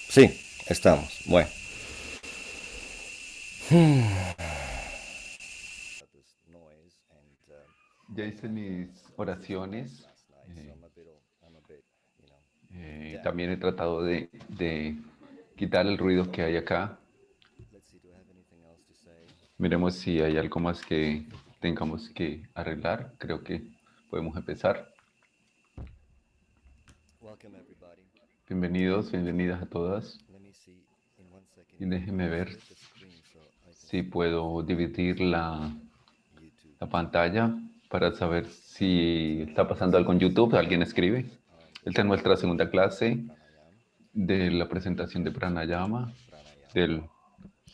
Sí, estamos. Bueno. Ya hice mis oraciones. eh, También he tratado de quitar el ruido que hay acá. Miremos si hay algo más que tengamos que arreglar. Creo que podemos empezar. Bienvenidos, bienvenidas a todas. Y déjenme ver si puedo dividir la pantalla para saber si está pasando algo en YouTube. Alguien escribe. Esta es nuestra segunda clase de la presentación de Pranayama, de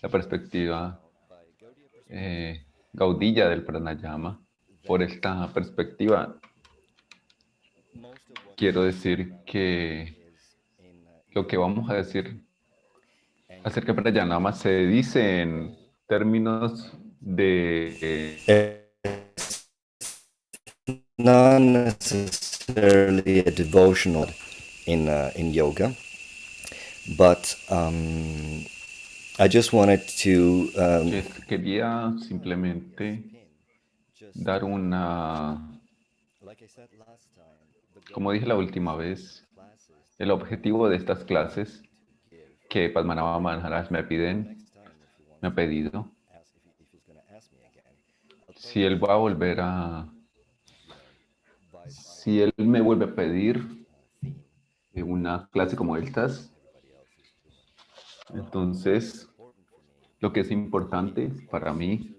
la perspectiva gaudilla del Pranayama. Por esta perspectiva, quiero decir que lo que vamos a decir acerca de Pranayama se dice en términos de It's not necessarily a devotional in yoga, but I just wanted to que quería simplemente dar como dije la última vez, el objetivo de estas clases que Padmanabha Maharaj me ha pedido, si él va a volver a, si él me vuelve a pedir una clase como estas, entonces lo que es importante para mí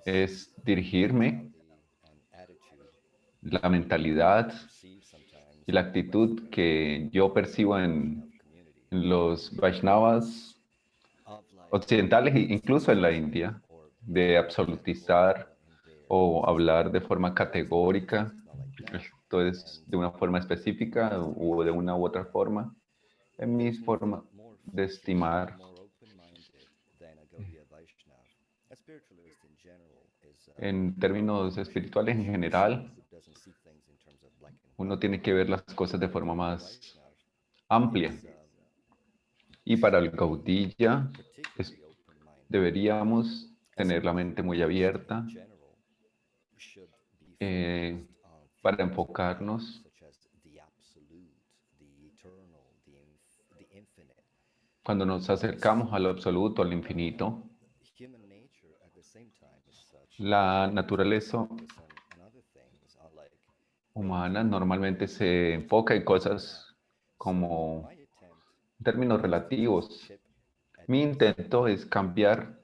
es dirigirme la mentalidad y la actitud que yo percibo en los Vaishnavas occidentales e incluso en la India, de absolutizar o hablar de forma categórica, esto es de una forma específica o de una u otra forma, en mi forma de estimar. En términos espirituales en general, uno tiene que ver las cosas de forma más amplia. Y para el Gaudilla es- deberíamos tener la mente muy abierta eh, para enfocarnos cuando nos acercamos al absoluto, al infinito. La naturaleza humana normalmente se enfoca en cosas como términos relativos. Mi intento es cambiar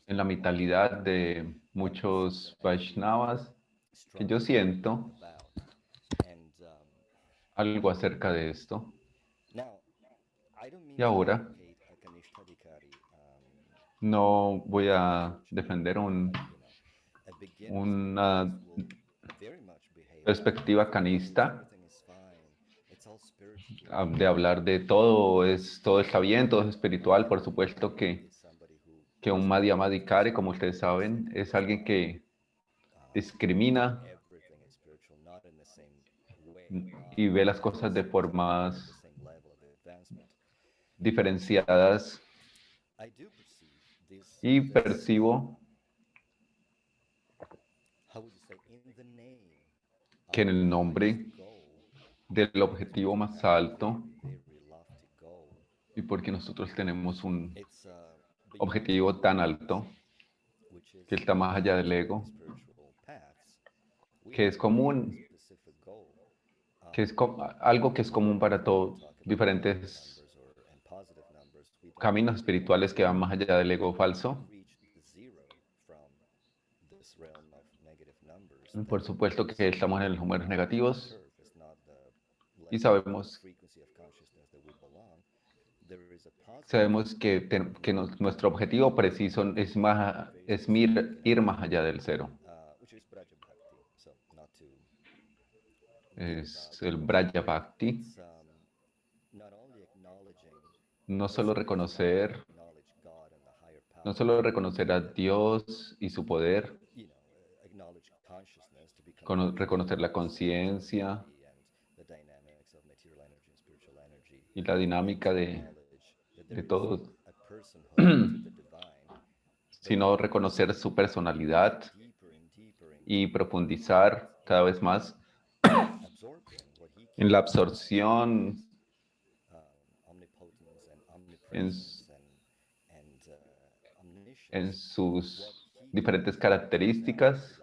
en la mentalidad de muchos Vaishnavas que yo siento algo acerca de esto. Y ahora no voy a defender una perspectiva canista de hablar de todo está bien, todo es espiritual. Por supuesto que un Madhyamadikari, como ustedes saben, es alguien que discrimina y ve las cosas de formas diferenciadas y percibo que en el nombre del objetivo más alto y porque nosotros tenemos un objetivo tan alto que está más allá del ego, que es común, algo que es común para todos, diferentes caminos espirituales que van más allá del ego falso. Por supuesto que estamos en los números negativos y sabemos que, nuestro objetivo preciso es, ir más allá del cero. Es el Braya Bhakti. No solo reconocer, no solo reconocer a Dios y su poder, reconocer la conciencia y la dinámica de todo, sino reconocer su personalidad y profundizar cada vez más en la absorción, en, en sus diferentes características,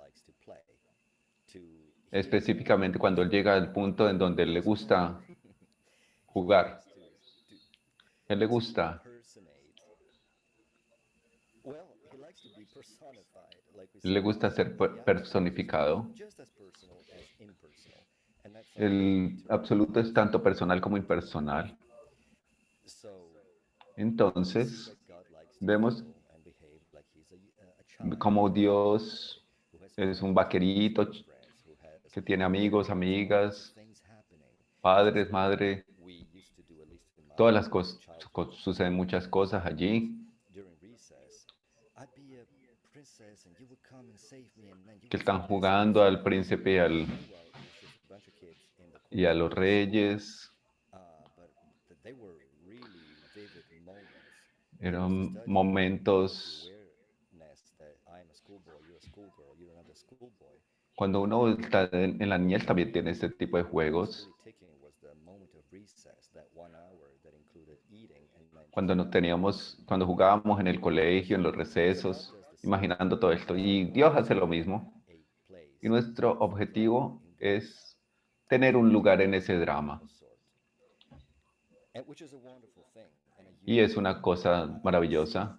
específicamente cuando él llega al punto en donde le gusta jugar, él le gusta, le gusta ser personificado. El absoluto es tanto personal como impersonal. Entonces, vemos como Dios es un vaquerito que tiene amigos, amigas, padres, madre, todas las cosas, suceden muchas cosas allí, que están jugando al príncipe y a los reyes. Eran momentos cuando uno está en la niñez también tiene este tipo de juegos. Cuando no teníamos, cuando jugábamos en el colegio, en los recesos, imaginando todo esto. Y Dios hace lo mismo. Y nuestro objetivo es tener un lugar en ese drama. Y es una cosa maravillosa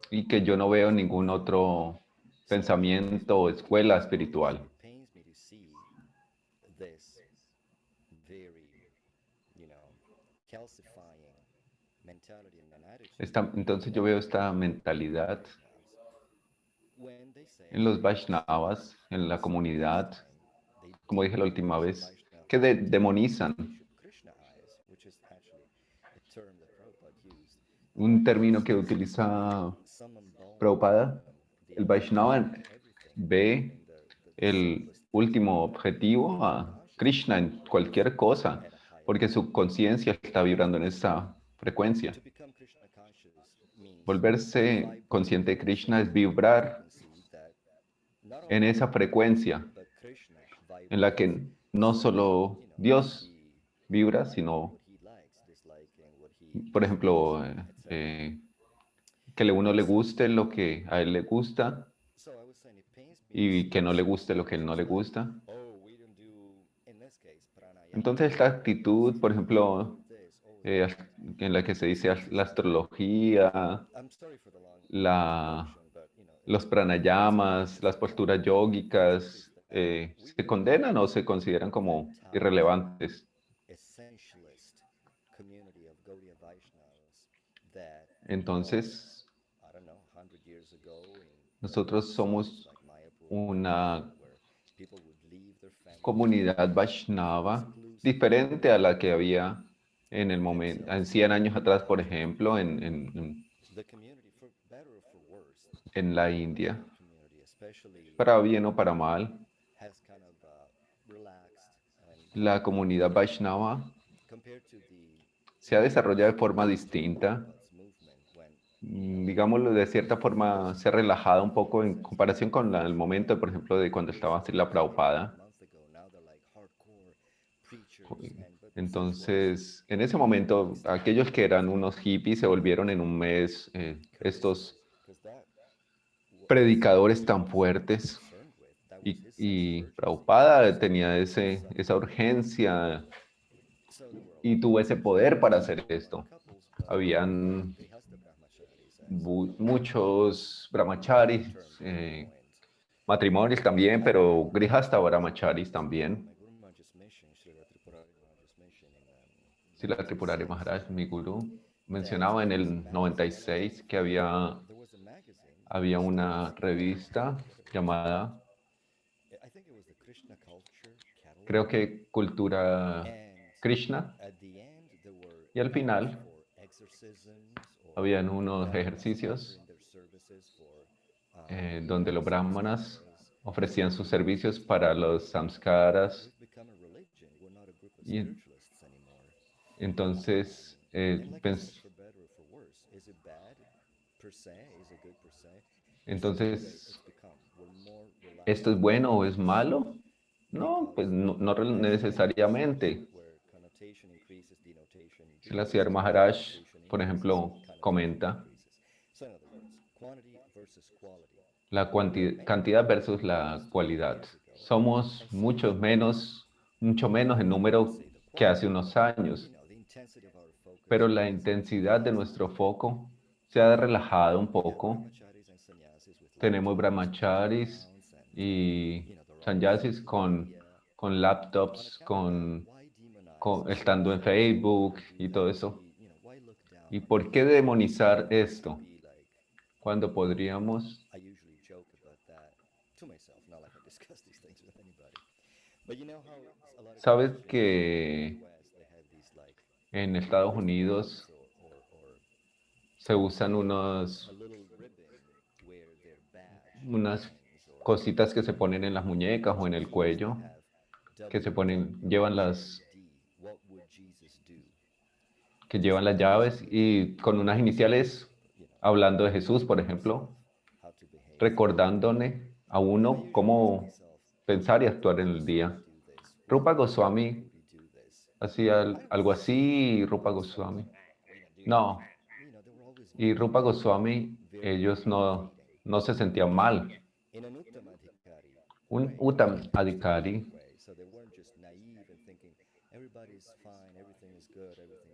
y que yo no veo en ningún otro pensamiento o escuela espiritual. Entonces yo veo esta mentalidad en los Vaishnavas, en la comunidad, como dije la última vez, que demonizan. Un término que utiliza Prabhupada, el Vaishnava ve el último objetivo a Krishna en cualquier cosa, porque su conciencia está vibrando en esa frecuencia. Volverse consciente de Krishna es vibrar en esa frecuencia en la que no solo Dios vibra, sino, por ejemplo, que a uno le guste lo que a él le gusta y que no le guste lo que a él no le gusta. Entonces esta actitud, por ejemplo, en la que se dice la astrología, la, los pranayamas, las posturas yógicas, ¿se condenan o se consideran como irrelevantes? Entonces, nosotros somos una comunidad Vaishnava diferente a la que había en el momento, en 100 años atrás, por ejemplo, en la India, para bien o para mal. La comunidad Vaishnava se ha desarrollado de forma distinta. Digámoslo, de cierta forma se ha relajado un poco en comparación con el momento, por ejemplo, de cuando estaba Srila Prabhupada. Entonces, en ese momento, aquellos que eran unos hippies se volvieron en un mes estos predicadores tan fuertes. Y Prabhupada tenía esa urgencia y tuvo ese poder para hacer esto. Habían muchos brahmacharis, matrimonios también, pero grihasta brahmacharis también. Srila Tripurari Maharaj, mi gurú, mencionaba en el 96 que había una revista llamada, creo que Cultura Krishna, y al final habían unos ejercicios donde los brahmanas ofrecían sus servicios para los samskaras. Y entonces, entonces, ¿esto es bueno o es malo? No, pues no necesariamente. Srila Maharaj, por ejemplo, comenta la cantidad versus la cualidad. Somos mucho menos en número que hace unos años, pero la intensidad de nuestro foco se ha relajado un poco. Tenemos brahmacharis y sannyasis con laptops, estando en Facebook y todo eso. ¿Y por qué demonizar esto cuando podríamos? Sabes que en Estados Unidos se usan unas cositas que se ponen en las muñecas o en el cuello, que llevan las llaves y con unas iniciales hablando de Jesús, por ejemplo, recordándole a uno cómo pensar y actuar en el día. Rupa Goswami hacía algo así, y Rupa Goswami. No, y Rupa Goswami, ellos no se sentían mal. Un Uttam Adhikari,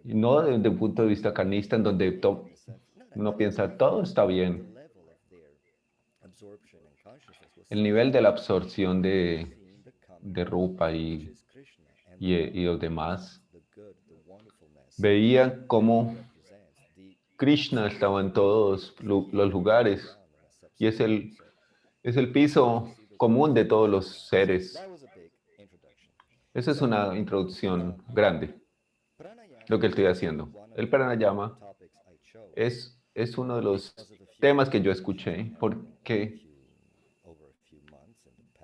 y no desde un punto de vista carnista en donde uno piensa todo está bien. El nivel de la absorción de Rupa y los demás, veían cómo Krishna estaba en todos los lugares y es el piso común de todos los seres. Esa es una introducción grande, lo que estoy haciendo. El pranayama es uno de los temas que yo escuché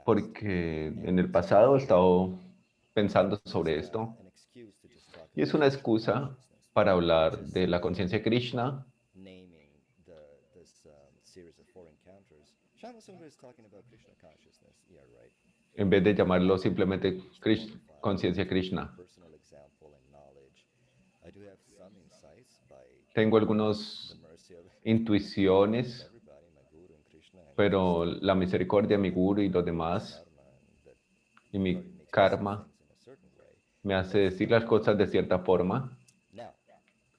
porque en el pasado he estado pensando sobre esto y es una excusa para hablar de la conciencia de Krishna en vez de llamarlo simplemente conciencia Krishna. Tengo algunas intuiciones, pero la misericordia de mi guru y los demás y mi karma me hace decir las cosas de cierta forma.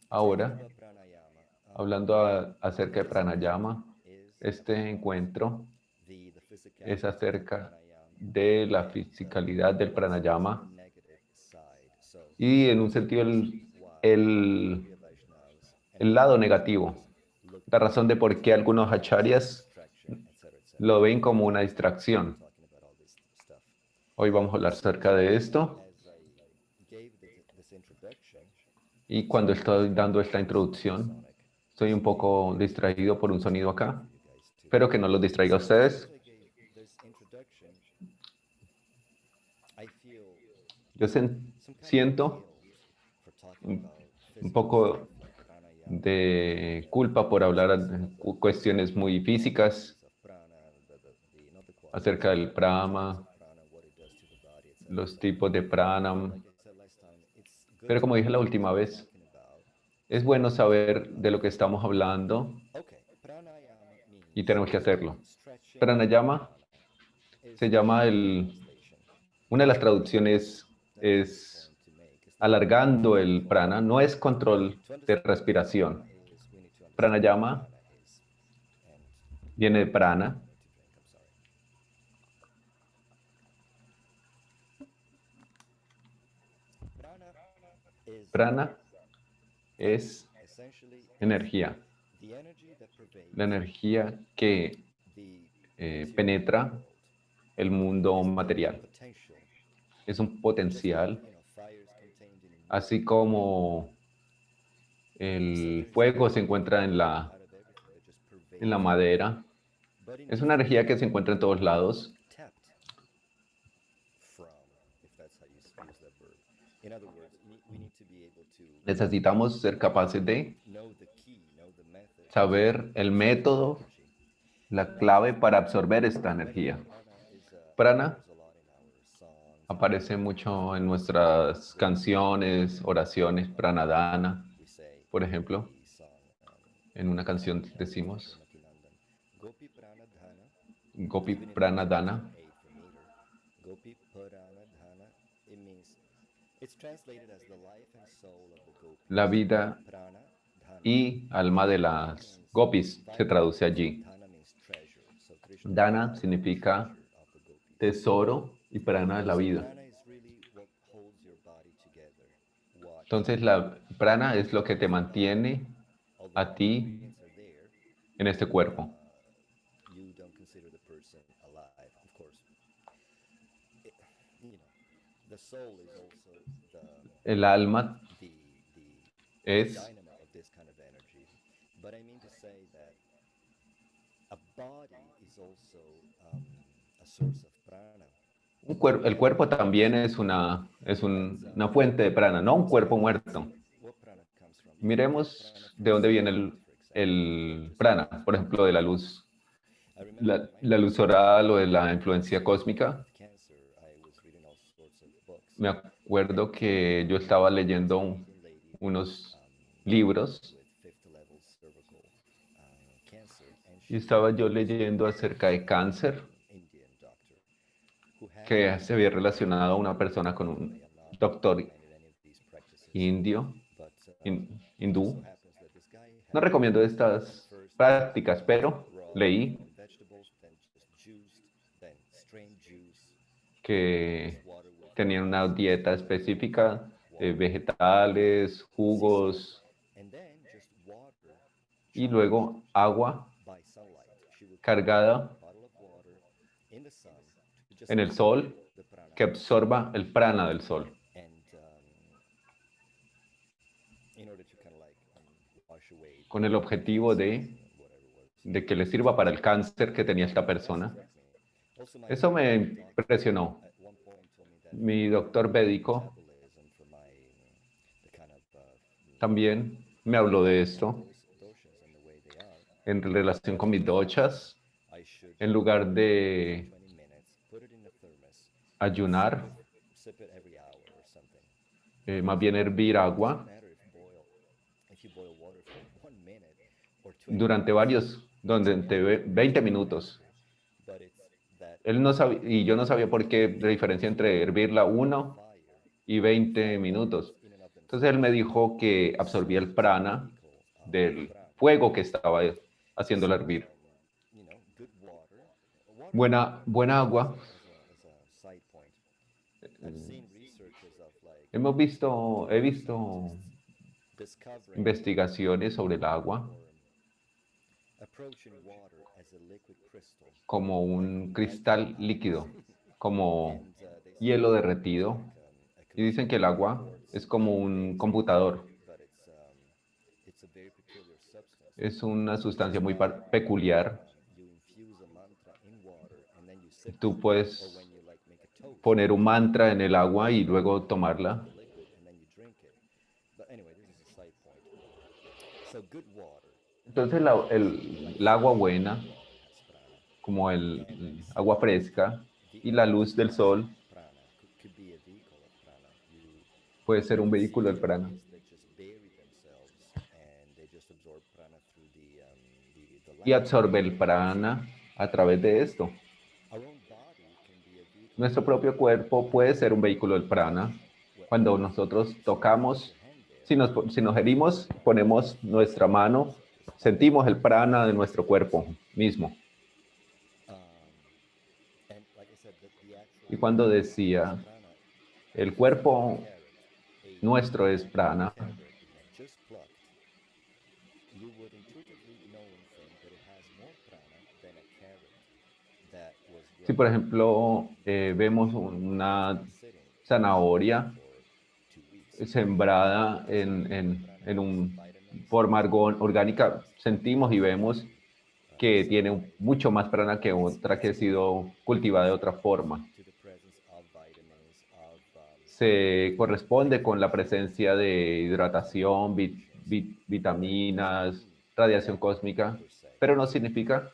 Ahora, hablando acerca de pranayama, este encuentro es acerca de la fisicalidad del pranayama y en un sentido el lado negativo, la razón de por qué algunos acharyas lo ven como una distracción. Hoy vamos a hablar acerca de esto. Y cuando estoy dando esta introducción, estoy un poco distraído por un sonido acá. Espero que no los distraiga a ustedes. Yo siento un poco de culpa por hablar de cuestiones muy físicas acerca del prana, los tipos de pranam. Pero como dije la última vez, es bueno saber de lo que estamos hablando y tenemos que hacerlo. Pranayama se llama una de las traducciones es alargando el prana, no es control de respiración. Pranayama viene de prana. Prana es energía, la energía que penetra el mundo material. Es un potencial, así como el fuego se encuentra en la madera. Es una energía que se encuentra en todos lados, Necesitamos ser capaces de saber el método, la clave para absorber esta energía. Prana aparece mucho en nuestras canciones, oraciones, pranadana, por ejemplo. En una canción decimos Gopi Pranadana. La vida y alma de las gopis se traduce allí. Dana significa tesoro y prana es la vida. Entonces la prana es lo que te mantiene a ti en este cuerpo. El alma es el cuerpo también es una fuente de prana, no un cuerpo muerto. Miremos de dónde viene el prana, por ejemplo, de la luz. La luz oral o de la influencia cósmica. Me acuerdo que yo estaba leyendo unos libros y estaba yo leyendo acerca de cáncer, que se había relacionado a una persona con un doctor indio, hindú. No recomiendo estas prácticas, pero leí que tenían una dieta específica de vegetales, jugos y luego agua cargada en el sol que absorba el prana del sol. Con el objetivo de que le sirva para el cáncer que tenía esta persona. Eso me impresionó. Mi doctor médico también me habló de esto en relación con mis dochas. En lugar de ayunar, más bien hervir agua durante 20 minutos. Él no sabía, y yo no sabía por qué la diferencia entre hervirla 1 y 20 minutos. Entonces él me dijo que absorbía el prana del fuego que estaba haciéndola hervir. Buena agua. He visto investigaciones sobre el agua como un cristal líquido, como hielo derretido. Y dicen que el agua es como un computador. Es una sustancia muy peculiar. Tú puedes poner un mantra en el agua y luego tomarla. Entonces el agua buena, como el agua fresca y la luz del sol, puede ser un vehículo del prana. Y absorbe el prana a través de esto. Nuestro propio cuerpo puede ser un vehículo del prana. Cuando nosotros tocamos, si nos herimos, ponemos nuestra mano, sentimos el prana de nuestro cuerpo mismo. Y cuando decía, el cuerpo nuestro es prana, si por ejemplo vemos una zanahoria sembrada en un forma orgánica, sentimos y vemos que tiene mucho más prana que otra que ha sido cultivada de otra forma. se corresponde con la presencia de hidratación, vitaminas, radiación cósmica, pero no significa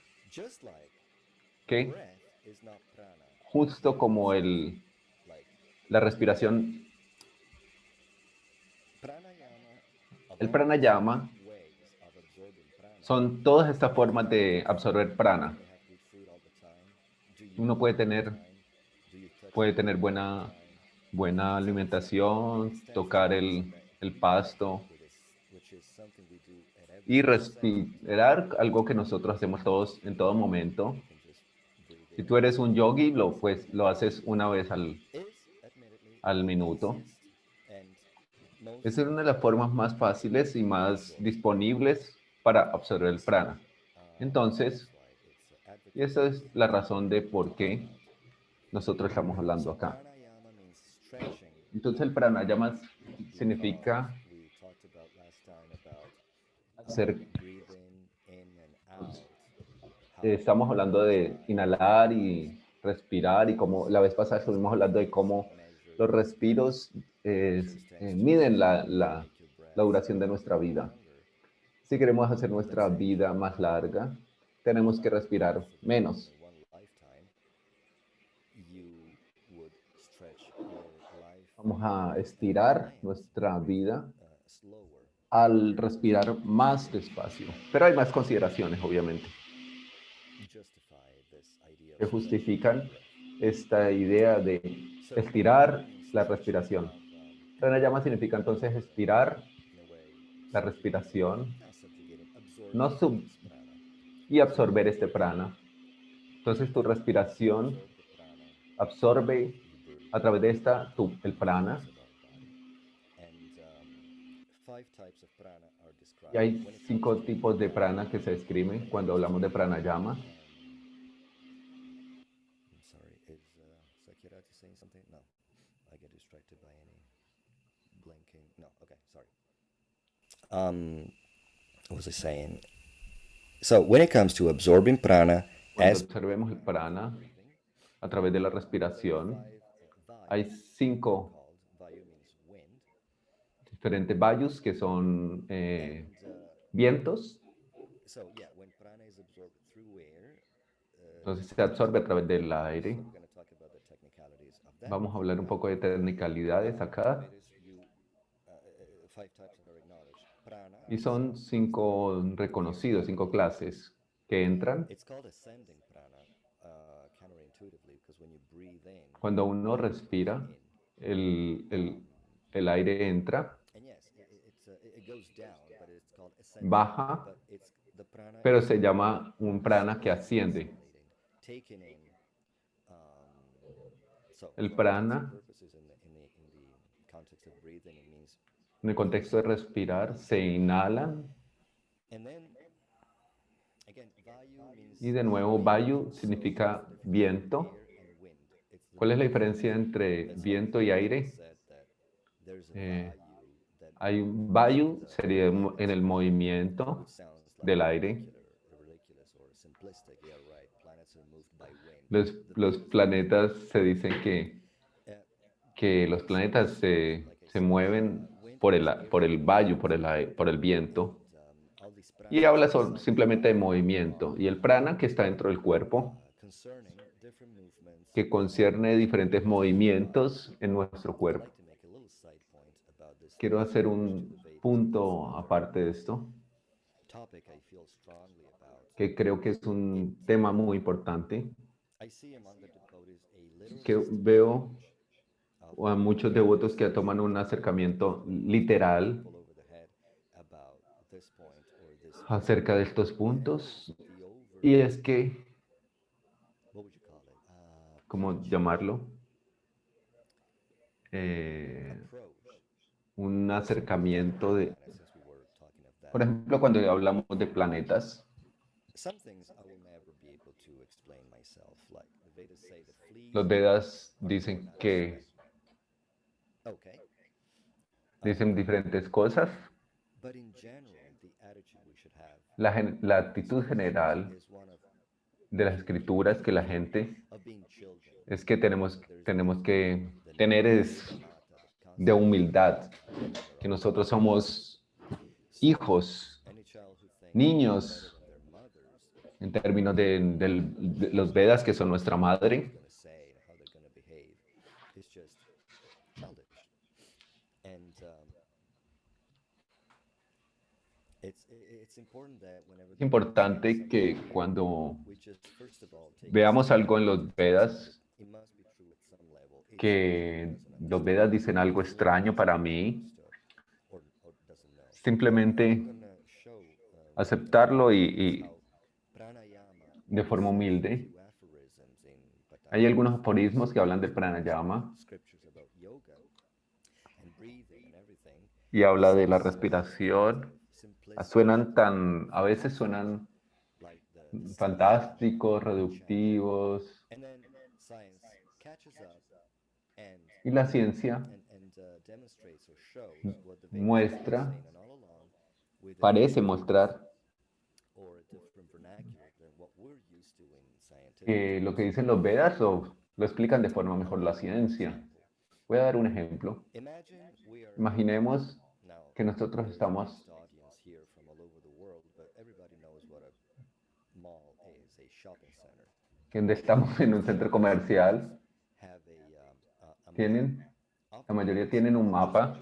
que justo como la respiración, el pranayama son todas estas formas de absorber prana. Uno puede tener buena alimentación, tocar el pasto y respirar, algo que nosotros hacemos todos en todo momento. Si tú eres un yogi, pues, lo haces una vez al minuto. Esa es una de las formas más fáciles y más disponibles para absorber el prana. Entonces, y esa es la razón de por qué nosotros estamos hablando acá. Entonces, el pranayama significa hacer, estamos hablando de inhalar y respirar, y como la vez pasada estuvimos hablando de cómo los respiros miden la duración de nuestra vida. Si queremos hacer nuestra vida más larga, tenemos que respirar menos. Vamos a estirar nuestra vida al respirar más despacio. Pero hay más consideraciones, obviamente, que justifican esta idea de estirar la respiración. Pranayama significa entonces estirar la respiración y absorber este prana. Entonces tu respiración absorbe a través de el prana. Y hay 5 tipos de prana que se describen cuando hablamos de pranayama. What was I saying? So when it comes to absorbing prana, Cuando observemos el prana a través de la respiración, hay 5 diferentes vayus que son vientos. Entonces se absorbe a través del aire. Vamos a hablar un poco de tecnicalidades acá. Y son 5 reconocidos, 5 clases que entran. Cuando uno respira, el aire entra, baja, pero se llama un prana que asciende. El prana, en el contexto de respirar, se inhalan. Y de nuevo, vayu significa viento. ¿Cuál es la diferencia entre viento y aire? Hay un vayu, sería en el movimiento del aire. Los planetas se dicen que los planetas se mueven por el vayu, por el viento. Y habla simplemente de movimiento. Y el prana, que está dentro del cuerpo, que concierne diferentes movimientos en nuestro cuerpo. Quiero hacer un punto aparte de esto, que creo que es un tema muy importante, que veo a muchos devotos que toman un acercamiento literal acerca de estos puntos, y es que, ¿cómo llamarlo? Un acercamiento de, por ejemplo, cuando hablamos de planetas, los Vedas dicen diferentes cosas. La actitud general de las escrituras que la gente es que tenemos que tener de humildad, que nosotros somos hijos, niños, en términos de los Vedas, que son nuestra madre. Es importante que cuando veamos algo en los Vedas, que los Vedas dicen algo extraño para mí, simplemente aceptarlo y de forma humilde. Hay algunos aforismos que hablan del pranayama y habla de la respiración. A veces suenan fantásticos, reductivos, y la ciencia muestra, parece mostrar que lo que dicen los Vedas lo explican de forma mejor la ciencia. Voy a dar un ejemplo. Imaginemos que nosotros estamos en un centro comercial. La mayoría tienen un mapa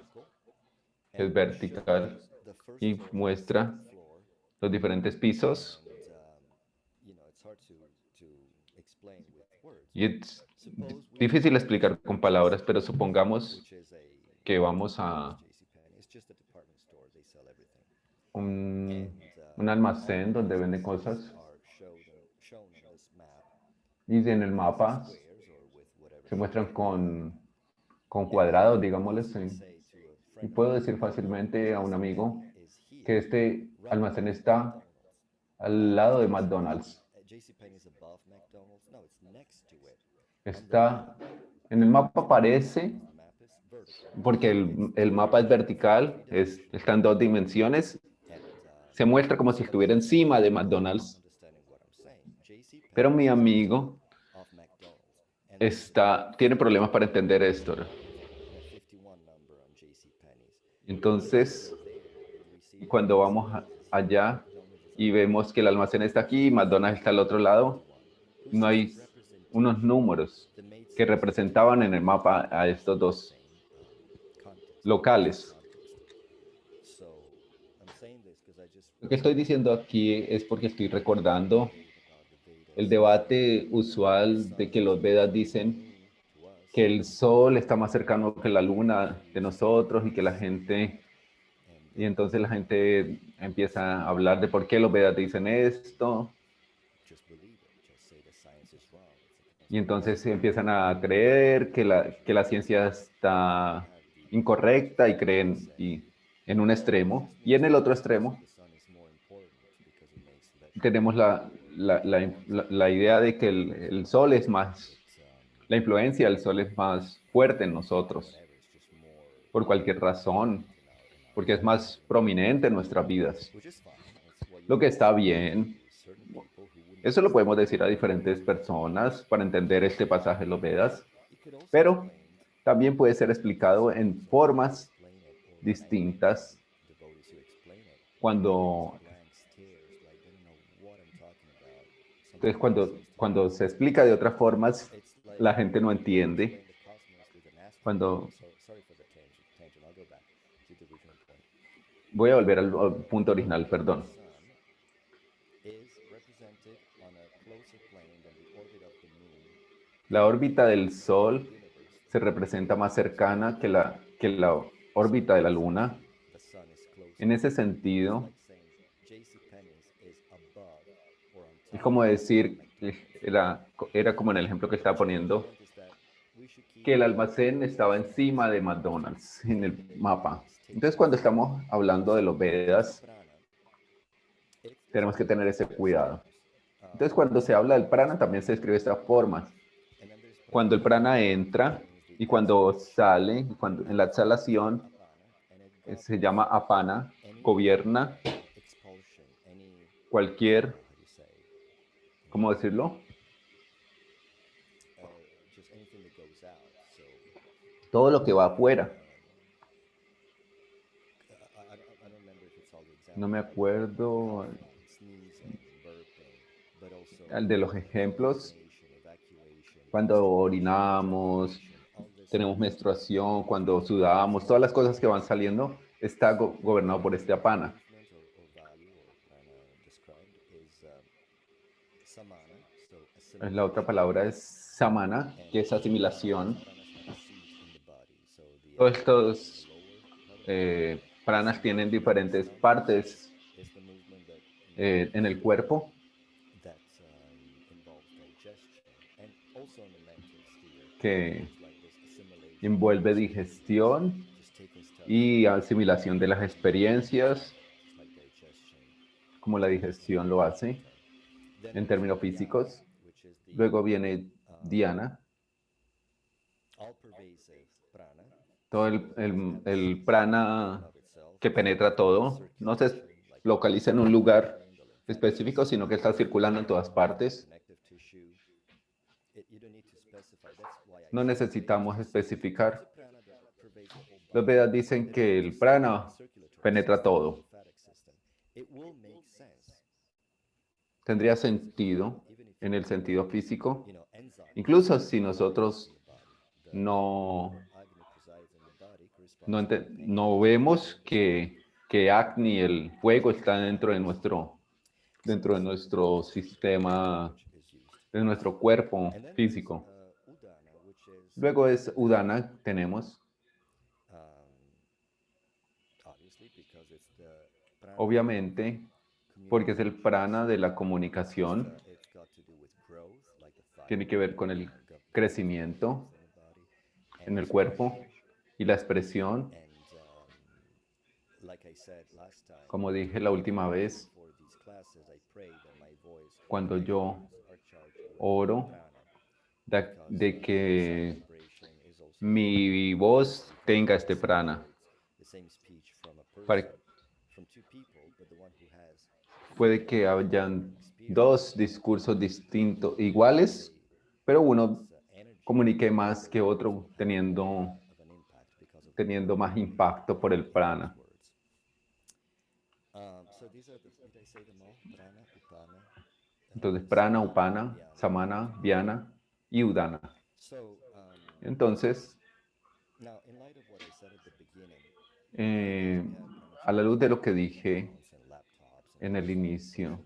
que es vertical y muestra los diferentes pisos. Y es difícil explicar con palabras, pero supongamos que vamos a un, un almacén donde venden cosas y en el mapa se muestran con cuadrados, digámoslo así. Y puedo decir fácilmente a un amigo que este almacén está al lado de McDonald's. Está en el mapa aparece, porque el mapa es vertical, está en 2 dimensiones, se muestra como si estuviera encima de McDonald's. Pero mi amigo tiene problemas para entender esto. Entonces, cuando vamos allá y vemos que el almacén está aquí y McDonald's está al otro lado, no hay unos números que representaban en el mapa a estos dos locales. Lo que estoy diciendo aquí es porque estoy recordando el debate usual de que los Vedas dicen que el sol está más cercano que la luna de nosotros y entonces la gente empieza a hablar de por qué los Vedas dicen esto. Y entonces empiezan a creer que la ciencia está incorrecta y creen en un extremo. Y en el otro extremo tenemos la idea de que el sol es más, la influencia del sol es más fuerte en nosotros, por cualquier razón, porque es más prominente en nuestras vidas. Lo que está bien. Eso lo podemos decir a diferentes personas para entender este pasaje de los Vedas, pero también puede ser explicado en formas distintas entonces cuando se explica de otras formas, la gente no entiende. Voy a volver al punto original, perdón. La órbita del Sol se representa más cercana que la órbita de la Luna. En ese sentido, es como decir, era como en el ejemplo que estaba poniendo, que el almacén estaba encima de McDonald's en el mapa. Entonces, cuando estamos hablando de los Vedas, tenemos que tener ese cuidado. Entonces, cuando se habla del prana, también se escribe de esta forma. Cuando el prana entra y cuando sale, en la exhalación, se llama apana, gobierna cualquier, ¿cómo decirlo? Todo lo que va afuera. No me acuerdo el de los ejemplos. Cuando orinamos, tenemos menstruación, cuando sudamos, todas las cosas que van saliendo, está gobernado por este apana. La otra palabra es samana, que es asimilación. Todos estos pranas tienen diferentes partes en el cuerpo que envuelve digestión y asimilación de las experiencias, como la digestión lo hace en términos físicos. Luego viene dhyana, todo el prana que penetra todo, no se localiza en un lugar específico, sino que está circulando en todas partes. No necesitamos especificar. Los Vedas dicen que el prana penetra todo. Tendría sentido en el sentido físico, incluso si nosotros no vemos que Agni, el fuego, está dentro de nuestro sistema, de nuestro cuerpo físico. Luego es Udana, tenemos, obviamente, porque es el prana de la comunicación, tiene que ver con el crecimiento en el cuerpo y la expresión. Como dije la última vez, cuando yo oro, de que mi voz tenga este prana. Puede que hayan dos discursos distintos, iguales, pero uno comunique más que otro, teniendo más impacto por el prana. Entonces, prana, upana, samana, dhyana y udana. Entonces, a la luz de lo que dije en el inicio,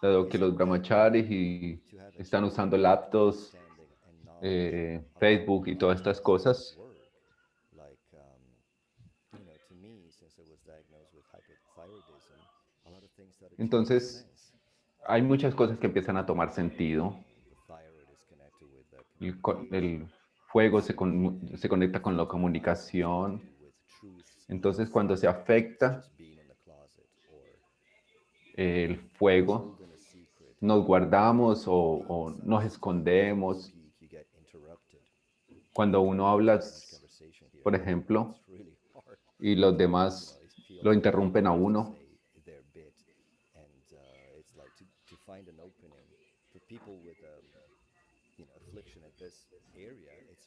dado que los brahmacharis están usando laptops, Facebook y todas estas cosas, entonces hay muchas cosas que empiezan a tomar sentido. El fuego se conecta con la comunicación. Entonces, cuando se afecta el fuego, nos guardamos o nos escondemos. Cuando uno habla, por ejemplo, y los demás lo interrumpen a uno,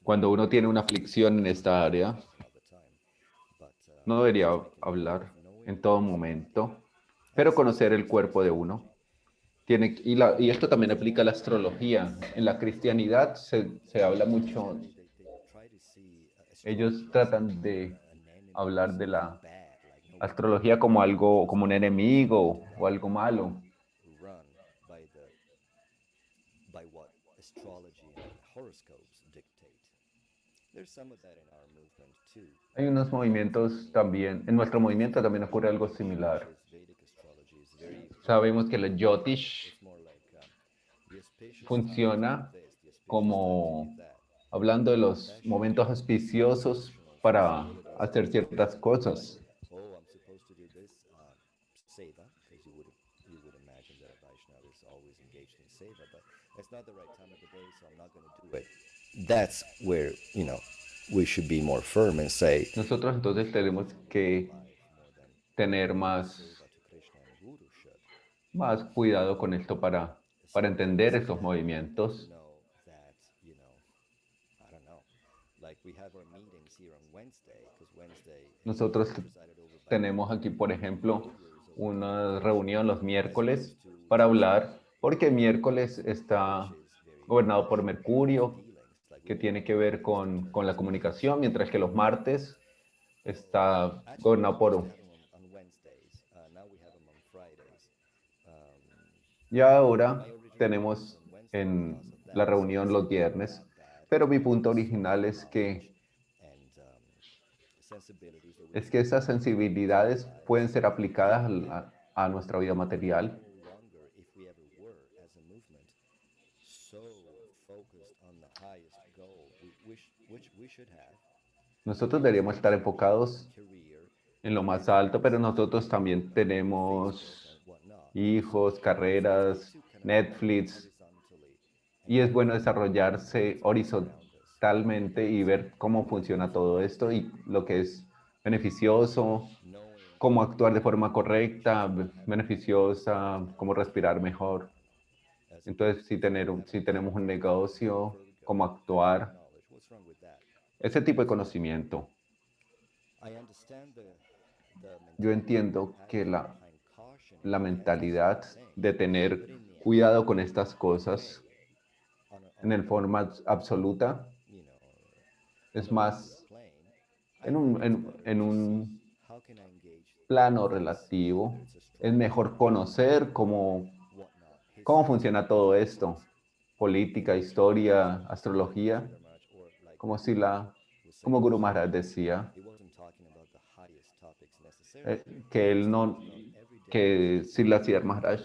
cuando uno tiene una aflicción en esta área, no debería hablar en todo momento, pero conocer el cuerpo de uno. Y esto también aplica a la astrología. En la cristianidad se habla mucho, ellos tratan de hablar de la astrología como algo, como un enemigo o algo malo. Hay unos movimientos también, en nuestro movimiento también ocurre algo similar. Sabemos que el Jyotish funciona como hablando de los momentos auspiciosos para hacer ciertas cosas. That's where, we should be more firm and say, Nosotros entonces tenemos que tener más cuidado con esto para entender esos movimientos. Nosotros tenemos aquí, por ejemplo, una reunión los miércoles para hablar, porque miércoles está gobernado por Mercurio, que tiene que ver con la comunicación, mientras que los martes está gobernado por... Y ahora tenemos en la reunión los viernes, pero mi punto original es que esas sensibilidades pueden ser aplicadas a nuestra vida material. Nosotros deberíamos estar enfocados en lo más alto, pero nosotros también tenemos hijos, carreras, Netflix, y es bueno desarrollarse horizontalmente y ver cómo funciona todo esto y lo que es beneficioso, cómo actuar de forma correcta, beneficiosa, cómo respirar mejor. Entonces, si tenemos un negocio, cómo actuar, ese tipo de conocimiento. Yo entiendo que la mentalidad de tener cuidado con estas cosas en el forma absoluta es más en un plano relativo. Es mejor conocer cómo funciona todo esto, política, historia, astrología, como como Guru Maharaj decía, que él no, que Srila Siddhar Maharaj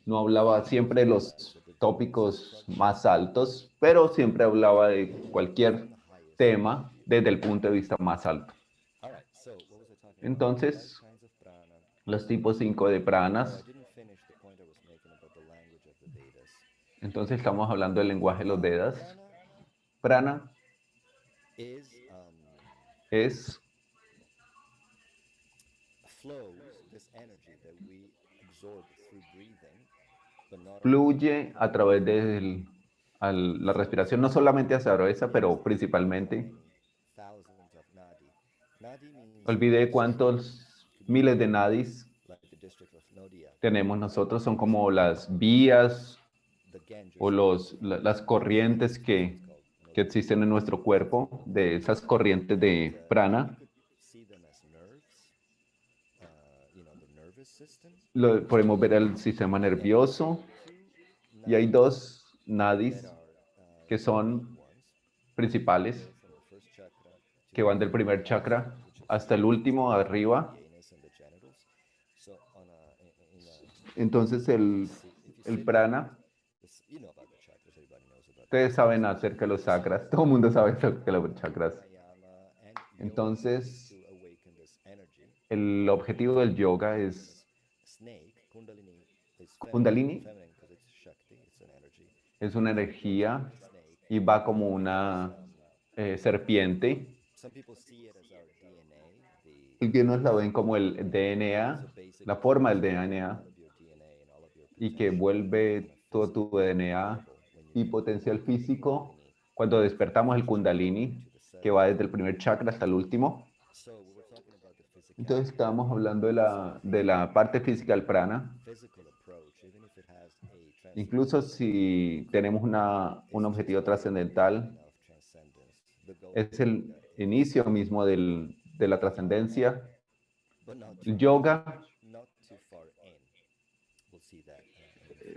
no hablaba siempre de los tópicos más altos, pero siempre hablaba de cualquier tema desde el punto de vista más alto. Entonces, los tipos 5 de pranas. Entonces estamos hablando del lenguaje de los Vedas. Prana es fluye a través de la respiración, no solamente hacia la cabeza, pero principalmente. Olvidé cuántos miles de nadis tenemos nosotros, son como las vías o las corrientes que existen en nuestro cuerpo, de esas corrientes de prana. Podemos ver el sistema nervioso y hay dos nadis que son principales, que van del primer chakra hasta el último arriba. Entonces el prana, ustedes saben acerca de los chakras, todo el mundo sabe acerca de los chakras. Entonces, el objetivo del yoga es Kundalini, es una energía y va como una serpiente. Algunos la ven como el DNA, la forma del DNA, y que vuelve todo tu DNA y potencial físico cuando despertamos el Kundalini, que va desde el primer chakra hasta el último. Entonces estábamos hablando de la parte física del prana. Incluso si tenemos un objetivo trascendental, es el inicio mismo de la trascendencia. El yoga,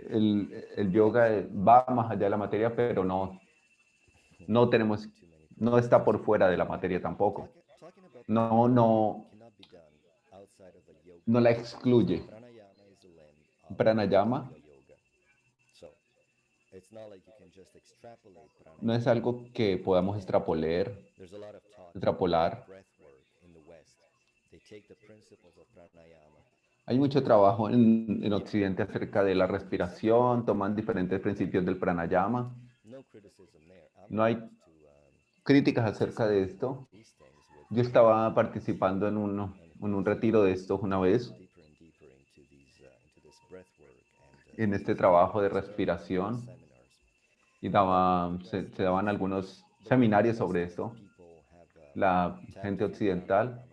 el yoga va más allá de la materia, pero no está por fuera de la materia tampoco. No la excluye. Pranayama no es algo que podamos extrapolar. Hay mucho trabajo en Occidente acerca de la respiración, toman diferentes principios del pranayama. No hay críticas acerca de esto. Yo estaba participando en un retiro de estos una vez, en este trabajo de respiración, y se daban algunos seminarios sobre esto. La gente occidental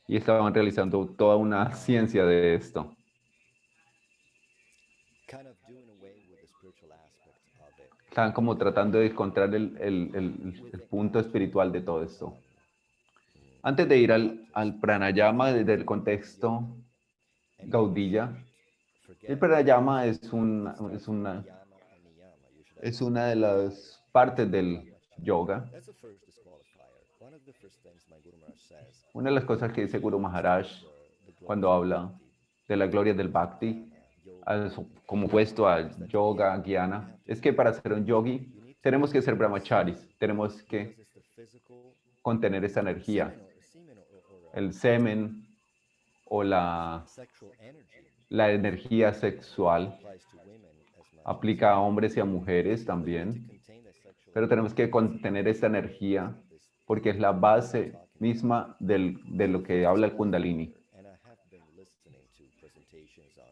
y estaban realizando toda una ciencia de esto. kind of doing away with the spiritual aspects of it. Estaban como tratando de encontrar el punto espiritual de todo esto. Antes de ir al pranayama desde el contexto Gaudilla, el pranayama es una de las partes del yoga. That's the first disqualifier. One of the first things my Guru Maharaj says, Una de las cosas que dice Guru Maharaj cuando habla de la gloria del bhakti, como opuesto a yoga, jnana, es que para ser un yogi tenemos que ser brahmacharis, tenemos que because it's the physical contener esa energía, semen or el semen o sexual energy la energía sexual applies to women as much. aplica a hombres y a mujeres también, Contain that sexual pero tenemos que contener esta energía porque es la base misma de lo que habla el Kundalini. and I have been listening to presentations on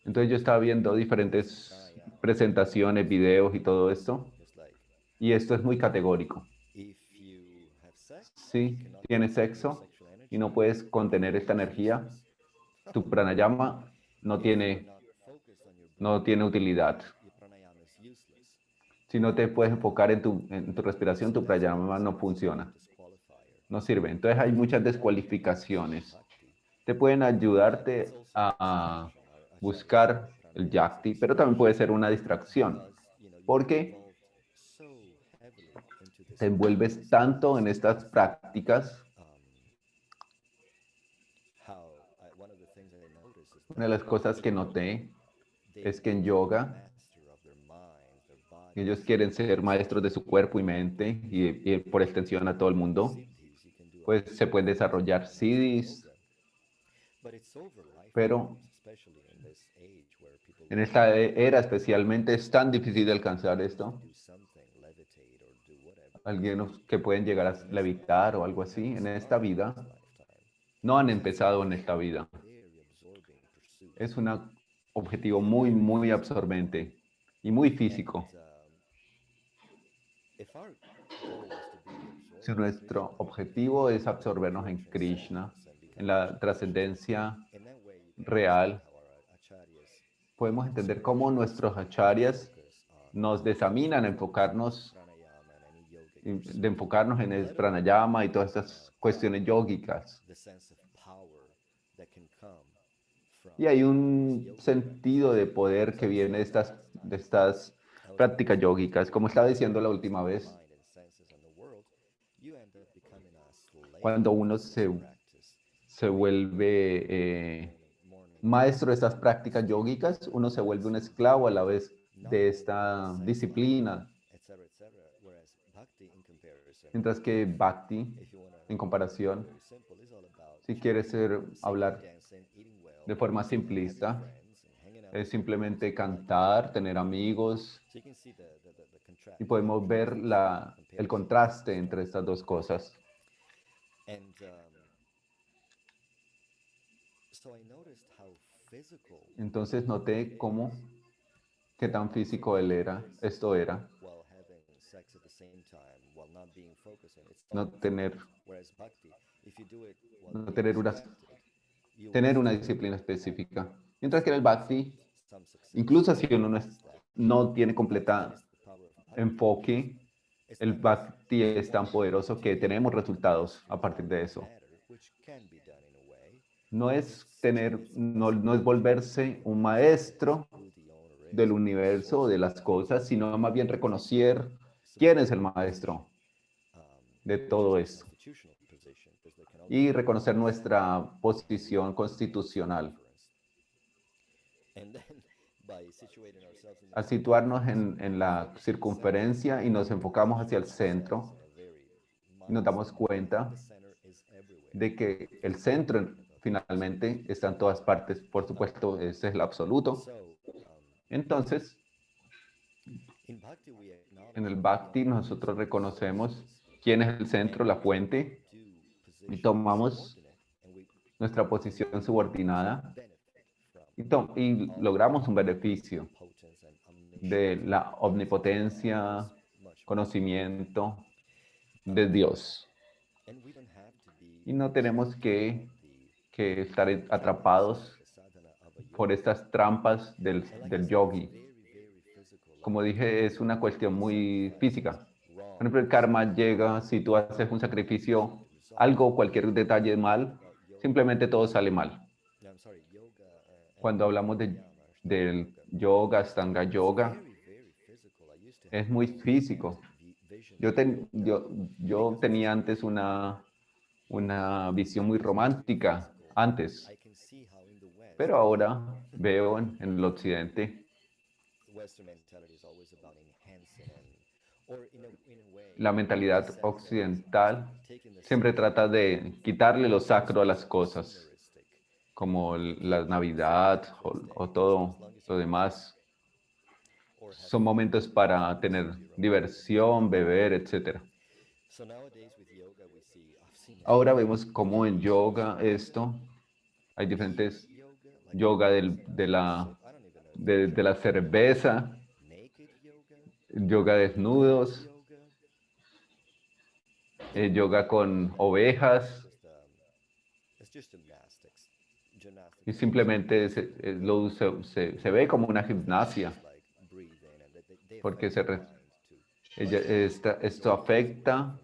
Entonces yo estaba viendo diferentes presentaciones, videos y todo esto, just like y esto es muy categórico. if you have sex, Si tienes sexo sexual energy, y no puedes contener esta energía, tu pranayama no tiene, not focused on your no tiene utilidad. your pranayama is useless. Si no te puedes enfocar en tu respiración, tu pranayama no funciona, Disqualifier. no sirve. Entonces hay muchas descualificaciones. Te pueden ayudarte a buscar el yakti, pero también puede ser una distracción, porque So heavily into this te envuelves tanto en estas prácticas. how one of the things I noticed is Una de las cosas que noté they es que en yoga master of their minds, their body, ellos quieren ser maestros de su cuerpo y mente y por extensión a todo el mundo. siddhis, you can do Pues se pueden desarrollar siddhis, but it's over life, pero especially in this age where people en esta era especialmente es tan difícil de alcanzar esto. do something, levitate or do whatever. Algunos que pueden llegar a levitar o algo así en esta vida Lifetime. no han empezado en esta vida. Very absorbing pursuit. Es un objetivo muy, muy absorbente y muy físico. If our goal is to be absorbed, Si nuestro objetivo es absorbernos en Krishna, en la trascendencia in that way you can real, how our acharyas podemos entender cómo nuestros acharyas nos desaminan a enfocarnos, pranayama and any yoga, de enfocarnos en el pranayama y todas estas cuestiones yógicas. the sense of power that can come from Y hay un sentido de poder que viene de estas prácticas yógicas. Como estaba diciendo la última vez, mind and senses and the world, you end up becoming a slave cuando uno practice. se vuelve maestro de estas prácticas yógicas, uno se vuelve un esclavo a la vez de esta disciplina. Etc. Whereas bhakti, in comparison, Mientras que Bhakti, if you want to en comparación, very simple, is all about si quieres hablar dancing, eating well, de forma simplista, friends, and hanging out. es simplemente cantar, tener amigos, So you can see the contrast. y podemos ver el contraste entre estas dos cosas. And so I noticed how physical Entonces noté qué tan físico esto era, while having sex at the same time, while not being focused on it. no tener, Whereas bhakti, if you do it while no being tener distracted, you tener will una disciplina específica. Mientras que en el Bhakti, some success. incluso si uno no tiene completa The power of bhakti. enfoque, el Bhakti es tan poderoso que tenemos resultados a partir de eso. Matter, which can be done in a way No es no es volverse un maestro who the owner is. del universo o de las cosas, sino más bien reconocer quién es el maestro de todo esto Constitutional position, because they can only y reconocer nuestra posición constitucional. and then by situating ourselves in Al situarnos en la circunferencia y nos enfocamos hacia el centro, y nos damos cuenta the center is everywhere. de que el centro finalmente está en todas partes. Por supuesto, ese es el absoluto. So Entonces, in bhakti we acknowledge en el Bhakti nosotros reconocemos quién es el centro, la fuente, do y position tomamos and we nuestra posición subordinada benefit from y logramos un beneficio potence and de la omnipotencia, conocimiento de Dios. and we don't have to be Y no tenemos que que estar atrapados por estas trampas del yogi. Como dije, es una cuestión muy física. Por ejemplo, el karma llega si tú haces un sacrificio, algo, cualquier detalle mal, simplemente todo sale mal. Cuando hablamos del yoga, Astanga Yoga, es muy físico. Yo tenía antes una visión muy romántica, antes, pero ahora veo en el occidente la mentalidad occidental siempre trata de quitarle lo sacro a las cosas, como la Navidad o todo lo demás. Son momentos para tener diversión, beber, etc. Ahora vemos cómo en yoga hay diferentes yoga de la cerveza, yoga desnudos, yoga con ovejas, y simplemente se ve como una gimnasia, porque esto afecta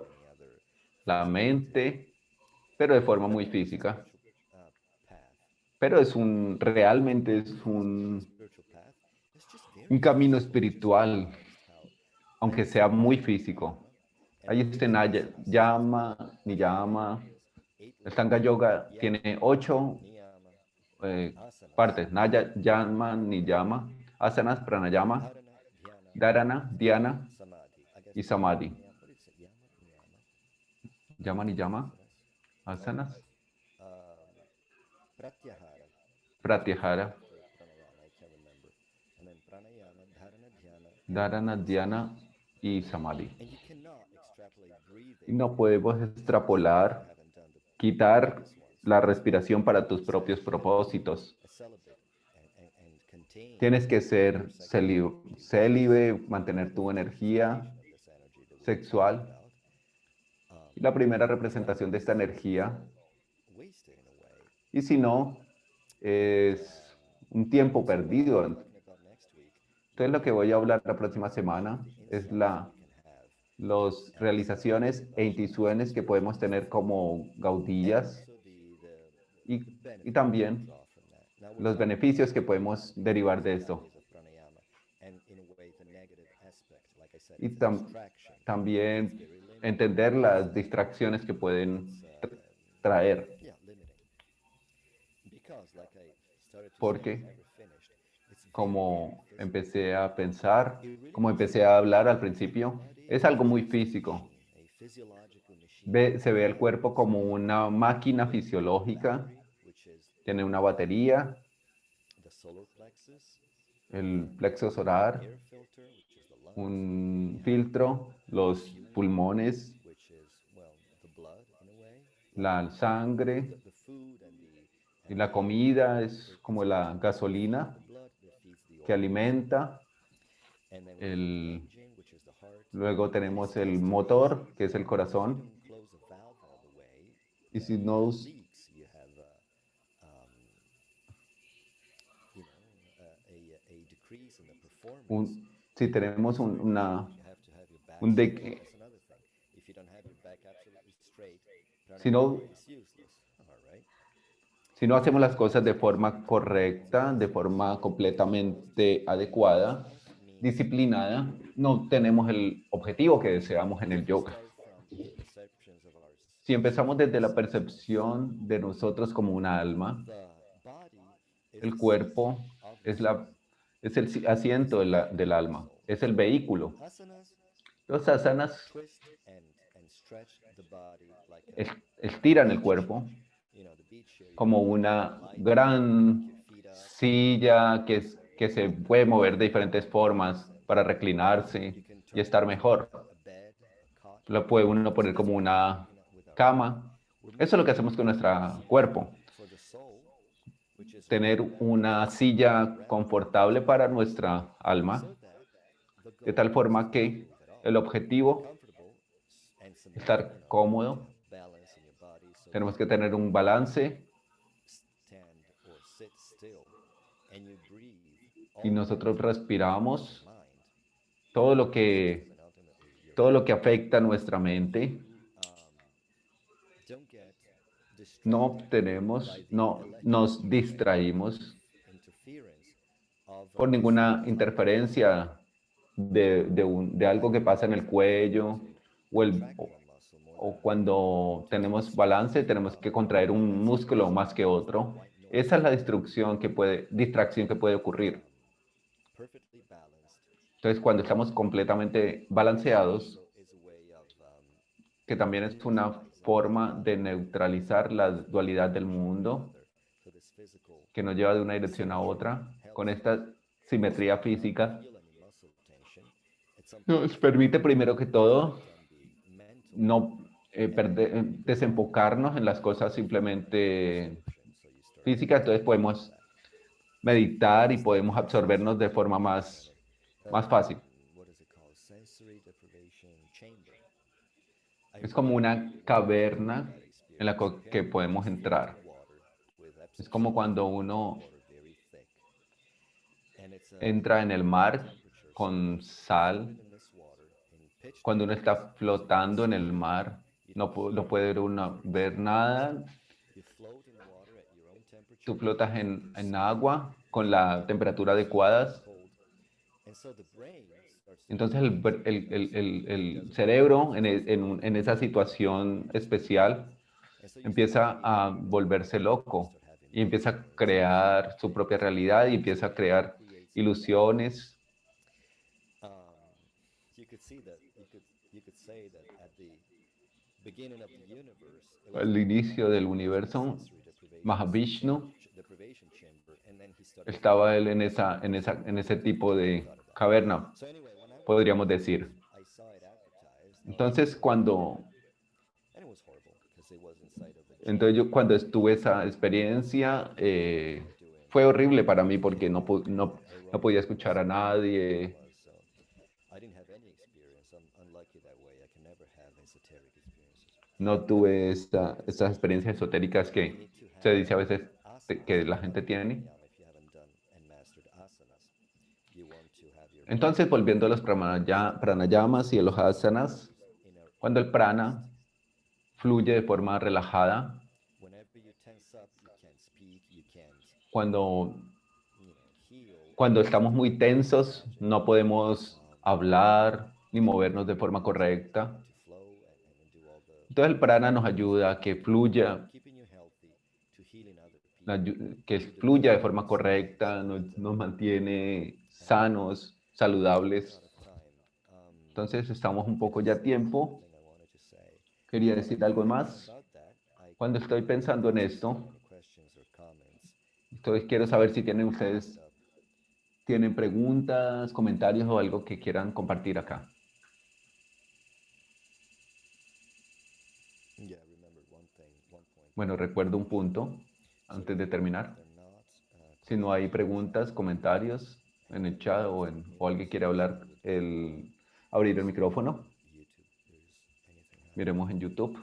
la mente, pero de forma muy física. Pero realmente es un camino espiritual, aunque sea muy físico. Ahí está Niyama. El Tanga Yoga tiene 8 partes: Niyama, Asanas, Pranayama, Dharana, Dhyana y Samadhi. Niyama, Asanas, Pratyahara, Dharana, Dhyana y Samadhi. Y no podemos extrapolar, quitar la respiración para tus propios propósitos. Tienes que ser célibe, mantener tu energía sexual. Y la primera representación de esta energía, y si no, es un tiempo perdido. Entonces lo que voy a hablar la próxima semana es las realizaciones e intuiciones que podemos tener como gaudillas y también los beneficios que podemos derivar de esto. Y también entender las distracciones que pueden traer. Porque como empecé a pensar, como empecé a hablar al principio, es algo muy físico. Se ve el cuerpo como una máquina fisiológica, tiene una batería, el plexo solar, un filtro, los pulmones, la sangre, y la comida es como la gasolina que alimenta. Luego tenemos el motor, que es el corazón. Y si no, si tenemos si no, si no hacemos las cosas de forma correcta, de forma completamente adecuada, disciplinada, no tenemos el objetivo que deseamos en el yoga. Si empezamos desde la percepción de nosotros como una alma, el cuerpo es el asiento del alma, es el vehículo. Los asanas estiran el cuerpo como una gran silla que se puede mover de diferentes formas para reclinarse y estar mejor. Lo puede uno poner como una cama. Eso es lo que hacemos con nuestro cuerpo. Tener una silla confortable para nuestra alma, de tal forma que el objetivo es estar cómodo. Tenemos que tener un balance y nosotros respiramos todo lo que, todo lo que afecta nuestra mente, no nos distraímos por ninguna interferencia de algo que pasa en el cuello o cuando tenemos balance, tenemos que contraer un músculo más que otro. Esa es la distracción que puede ocurrir. Entonces, cuando estamos completamente balanceados, que también es una forma de neutralizar la dualidad del mundo, que nos lleva de una dirección a otra, con esta simetría física, nos permite primero que todo no desenfocarnos en las cosas simplemente físicas, entonces podemos meditar y podemos absorbernos de forma más fácil. Es como una caverna en la que podemos entrar. Es como cuando uno entra en el mar con sal, cuando uno está flotando en el mar, no puede uno ver nada. Tú flotas en agua con la temperatura adecuada. Entonces el cerebro en esa situación especial empieza a volverse loco y empieza a crear su propia realidad y empieza a crear ilusiones. Al inicio del universo, Mahavishnu estaba él en ese tipo de caverna, podríamos decir. Entonces, cuando estuve esa experiencia, fue horrible para mí porque no podía escuchar a nadie. No tuve estas experiencias esotéricas que se dice a veces que la gente tiene. Entonces, volviendo a los pranayamas y a los asanas, cuando el prana fluye de forma relajada, cuando, cuando estamos muy tensos, no podemos hablar ni movernos de forma correcta. Entonces el prana nos ayuda a que que fluya de forma correcta, nos mantiene sanos, saludables. Entonces estamos un poco ya a tiempo. Quería decir algo más. Cuando estoy pensando en esto, entonces quiero saber si tienen preguntas, comentarios o algo que quieran compartir acá. Bueno, recuerdo un punto antes de terminar. Si no hay preguntas, comentarios en el chat o alguien quiere hablar, abrir el micrófono. Miremos en YouTube.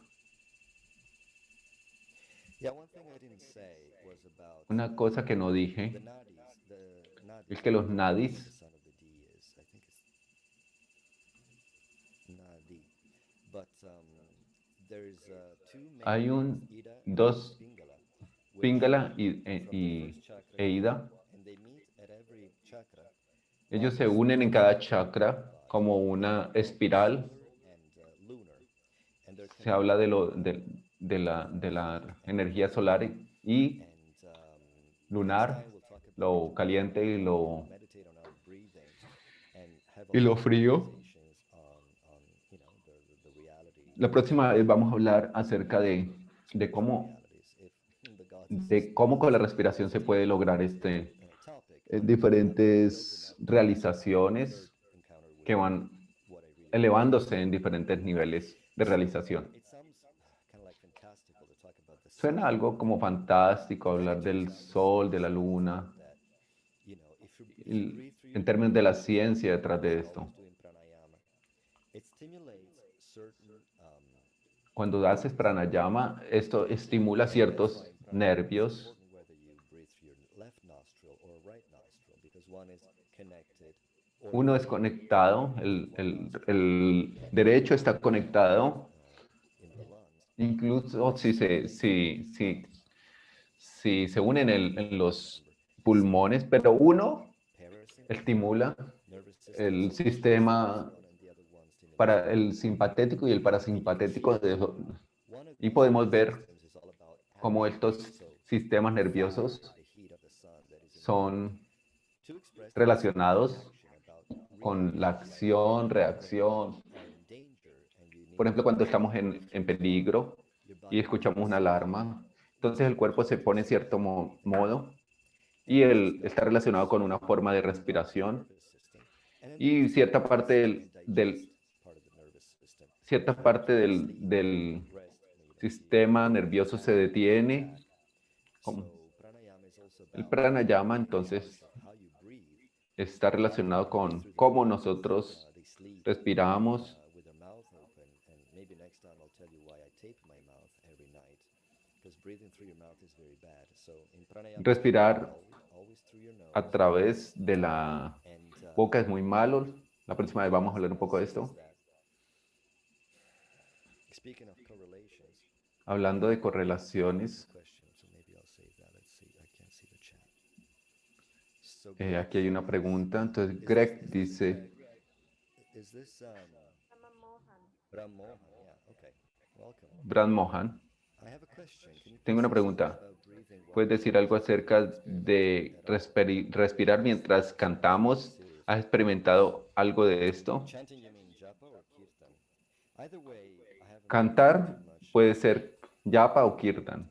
Una cosa que no dije es que los nadis hay dos Pingala e Ida. Ellos se unen en cada chakra como una espiral. Se habla de la energía solar y lunar, lo caliente y lo frío. La próxima vez vamos a hablar acerca de cómo con la respiración se puede lograr diferentes realizaciones que van elevándose en diferentes niveles de realización. Suena algo como fantástico hablar del sol, de la luna, en términos de la ciencia detrás de esto. Cuando haces pranayama, esto estimula ciertos nervios Uno es conectado, el derecho está conectado, incluso si se unen en los pulmones, pero uno estimula el sistema para el simpatético y el parasimpatético y podemos ver cómo estos sistemas nerviosos son relacionados con la acción, reacción. Por ejemplo, cuando estamos en peligro y escuchamos una alarma, entonces el cuerpo se pone en cierto modo y está relacionado con una forma de respiración y cierta parte del sistema nervioso se detiene. El pranayama entonces está relacionado con cómo nosotros respiramos. Respirar a través de la boca es muy malo. La próxima vez vamos a hablar un poco de esto. Hablando de correlaciones, aquí hay una pregunta. Entonces, Greg dice, Brad Mohan, tengo una pregunta. ¿Puedes decir algo acerca de respirar mientras cantamos? ¿Has experimentado algo de esto? Cantar puede ser japa o kirtan.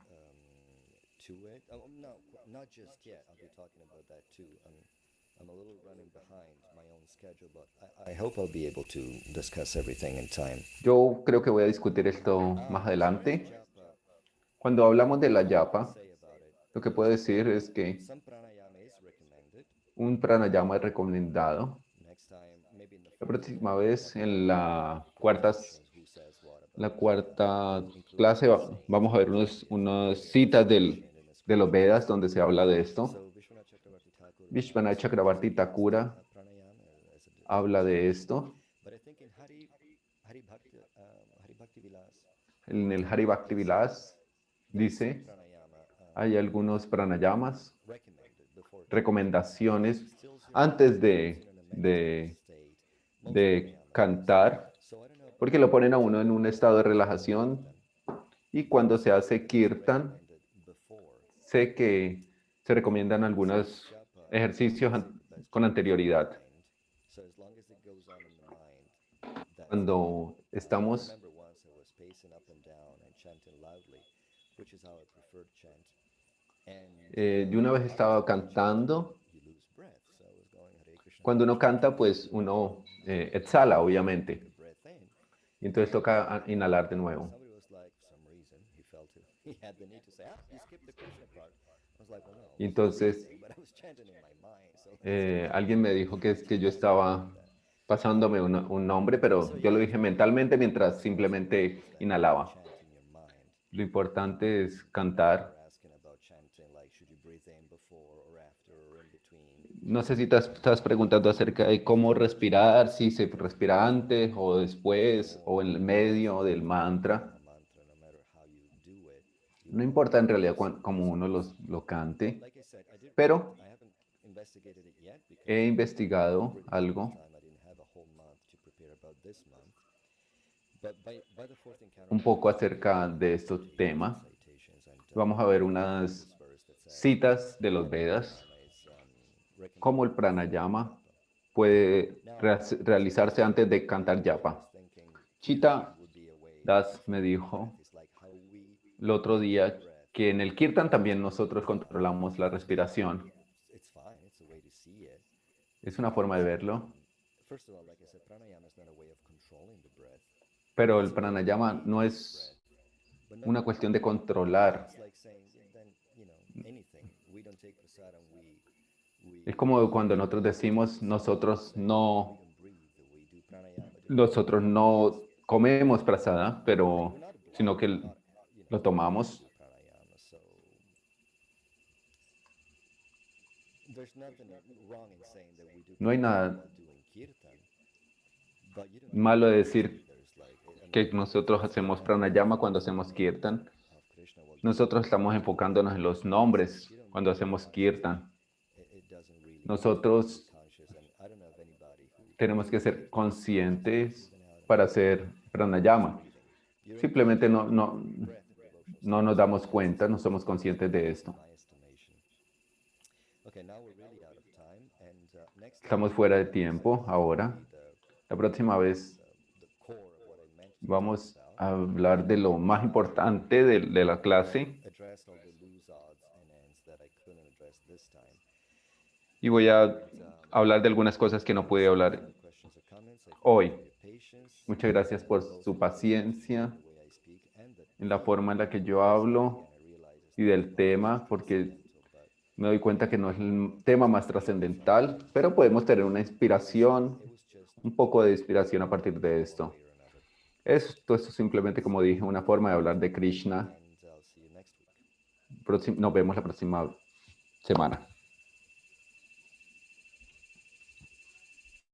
Yo creo que voy a discutir esto más adelante. Cuando hablamos de la japa, lo que puedo decir es que un pranayama es recomendado. La próxima vez, en la cuarta clase, vamos a ver unas citas de los Vedas donde se habla de esto. Vishwanath Chakrabarti Thakura habla de esto. En el Hari Bhakti Vilas dice, hay algunos pranayamas, recomendaciones antes de cantar, porque lo ponen a uno en un estado de relajación y cuando se hace kirtan, sé que se recomiendan algunos ejercicios con anterioridad. Cuando estamos de una vez estaba cantando. Cuando uno canta, pues uno exhala, obviamente. Y entonces toca inhalar de nuevo. Y entonces alguien me dijo que es que yo estaba pasándome un nombre, pero yo lo dije mentalmente mientras simplemente inhalaba. Lo importante es cantar. No sé si estás preguntando acerca de cómo respirar, si se respira antes o después o en el medio del mantra. No importa en realidad cómo uno lo cante, pero he investigado algo un poco acerca de este tema. Vamos a ver unas citas de los Vedas, cómo el pranayama puede realizarse antes de cantar japa. Chita Das me dijo el otro día que en el kirtan también nosotros controlamos la respiración. Es una forma de verlo. Pero el pranayama no es una cuestión de controlar. Es como cuando nosotros decimos nosotros no comemos prasada, sino que lo tomamos. No hay nada malo de decir que nosotros hacemos pranayama cuando hacemos kirtan. Nosotros estamos enfocándonos en los nombres cuando hacemos kirtan. Nosotros tenemos que ser conscientes para hacer pranayama. Simplemente no nos damos cuenta, no somos conscientes de esto. Estamos fuera de tiempo ahora. La próxima vez vamos a hablar de lo más importante de la clase. Y voy a hablar de algunas cosas que no pude hablar hoy. Muchas gracias por su paciencia en la forma en la que yo hablo y del tema, porque me doy cuenta que no es el tema más trascendental, pero podemos tener una inspiración, un poco de inspiración a partir de esto. Esto es simplemente, como dije, una forma de hablar de Krishna. Nos vemos la próxima semana.